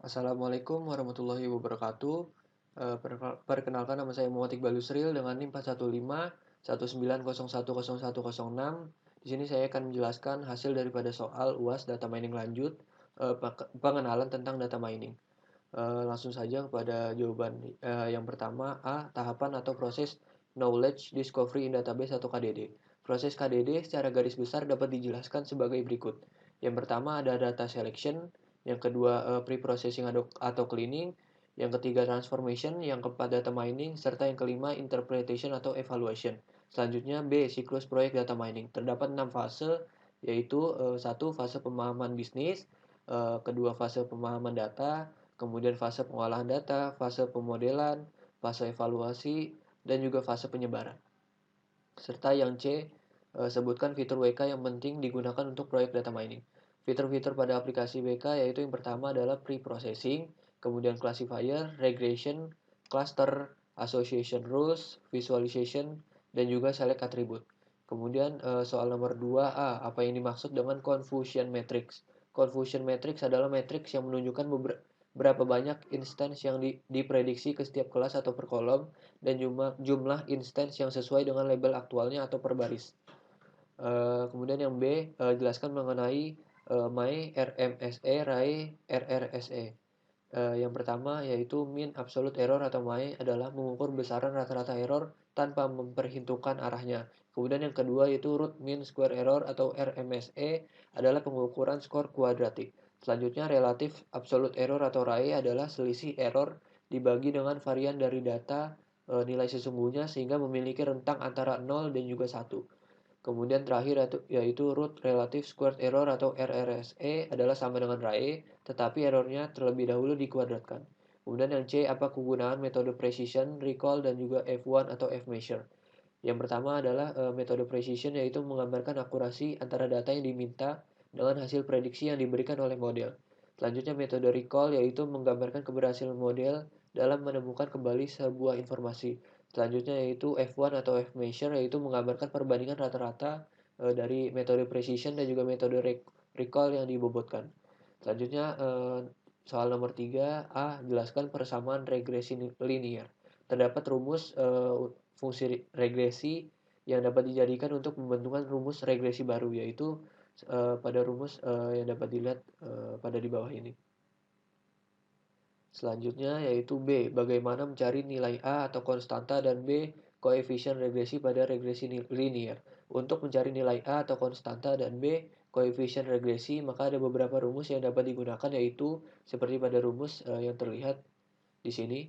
Assalamualaikum warahmatullahi wabarakatuh. Perkenalkan nama saya Muhammad Iqbal Yusril dengan NIM 415 190101006. Di sini saya akan menjelaskan hasil daripada soal UAS data mining lanjut, pengenalan tentang data mining. Langsung saja kepada jawaban yang pertama, A. Tahapan atau proses Knowledge Discovery in Database atau KDD. Proses KDD secara garis besar dapat dijelaskan sebagai berikut. Yang pertama ada data selection, yang kedua pre-processing atau cleaning, yang ketiga transformation, yang keempat data mining, serta yang kelima interpretation atau evaluation. Selanjutnya B. Siklus proyek data mining. Terdapat 6 fase, yaitu satu fase pemahaman bisnis, kedua fase pemahaman data, kemudian fase pengolahan data, fase pemodelan, fase evaluasi, dan juga fase penyebaran. Serta yang C, sebutkan fitur WK yang penting digunakan untuk proyek data mining. Fitur-fitur pada aplikasi WK yaitu yang pertama adalah pre-processing, kemudian classifier, regression, cluster, association rules, visualization, dan juga select attribute. Kemudian soal nomor 2A, apa yang dimaksud dengan confusion matrix? Confusion matrix adalah matriks yang menunjukkan berapa banyak instance yang diprediksi ke setiap kelas atau per kolom dan jumlah instance yang sesuai dengan label aktualnya atau per baris. Kemudian yang B, jelaskan mengenai My RMSE, RAE, RRSE. Yang pertama yaitu mean absolute error atau MAE adalah mengukur besaran rata-rata error tanpa memperhitungkan arahnya. Kemudian yang kedua yaitu root mean square error atau RMSE adalah pengukuran skor kuadratik. Selanjutnya relatif absolute error atau RAE adalah selisih error dibagi dengan varian dari data nilai sesungguhnya sehingga memiliki rentang antara 0 dan juga 1. Kemudian terakhir yaitu root relative squared error atau RRSE adalah sama dengan RAE, tetapi errornya terlebih dahulu dikuadratkan. Kemudian yang C, apa kegunaan metode precision, recall, dan juga F1 atau F-measure. Yang pertama adalah metode precision yaitu menggambarkan akurasi antara data yang diminta dengan hasil prediksi yang diberikan oleh model. Selanjutnya metode recall yaitu menggambarkan keberhasilan model dalam menemukan kembali sebuah informasi. Selanjutnya yaitu F1 atau F-measure yaitu menggambarkan perbandingan rata-rata dari metode precision dan juga metode recall yang dibobotkan. Selanjutnya soal nomor 3 A, jelaskan persamaan regresi linear. Terdapat rumus fungsi regresi yang dapat dijadikan untuk membentukkan rumus regresi baru, yaitu pada rumus yang dapat dilihat pada di bawah ini. Selanjutnya yaitu B, bagaimana mencari nilai A atau konstanta dan B, koefisien regresi pada regresi linear. Untuk mencari nilai A atau konstanta dan B, koefisien regresi, maka ada beberapa rumus yang dapat digunakan yaitu seperti pada rumus yang terlihat di sini.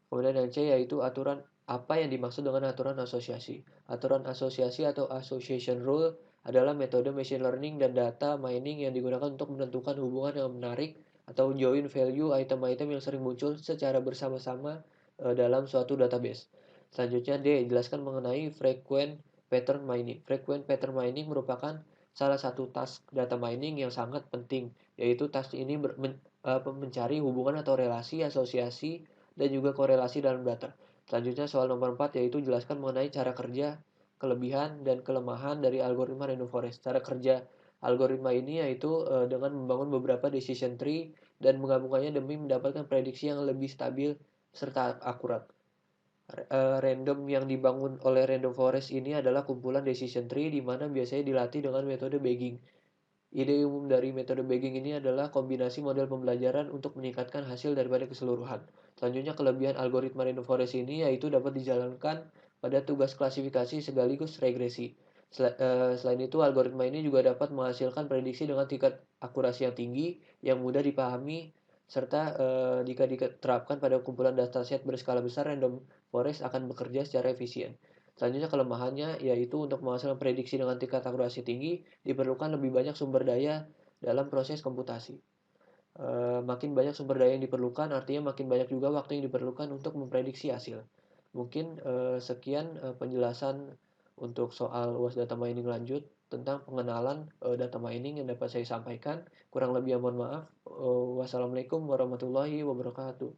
Kemudian yang C yaitu aturan apa yang dimaksud dengan aturan asosiasi. Aturan asosiasi atau association rule adalah metode machine learning dan data mining yang digunakan untuk menentukan hubungan yang menarik atau join value item-item yang sering muncul secara bersama-sama dalam suatu database. Selanjutnya D, jelaskan mengenai frequent pattern mining. Frequent pattern mining merupakan salah satu task data mining yang sangat penting, yaitu task ini mencari hubungan atau relasi asosiasi dan juga korelasi dalam data. Selanjutnya soal nomor 4 yaitu jelaskan mengenai cara kerja, kelebihan dan kelemahan dari algoritma random forest. Cara kerja algoritma ini yaitu dengan membangun beberapa decision tree dan menggabungkannya demi mendapatkan prediksi yang lebih stabil serta akurat. Random yang dibangun oleh random forest ini adalah kumpulan decision tree di mana biasanya dilatih dengan metode bagging. Ide umum dari metode bagging ini adalah kombinasi model pembelajaran untuk meningkatkan hasil daripada keseluruhan. Selanjutnya kelebihan algoritma random forest ini yaitu dapat dijalankan pada tugas klasifikasi sekaligus regresi. Selain itu algoritma ini juga dapat menghasilkan prediksi dengan tingkat akurasi yang tinggi yang mudah dipahami serta jika diterapkan pada kumpulan dataset berskala besar random forest akan bekerja secara efisien. Selanjutnya kelemahannya yaitu untuk menghasilkan prediksi dengan tingkat akurasi tinggi diperlukan lebih banyak sumber daya dalam proses komputasi. Makin banyak sumber daya yang diperlukan artinya makin banyak juga waktu yang diperlukan untuk memprediksi hasil. Mungkin sekian penjelasan untuk soal UAS data mining lanjut tentang pengenalan data mining yang dapat saya sampaikan. Kurang lebih mohon maaf. Wassalamualaikum warahmatullahi wabarakatuh.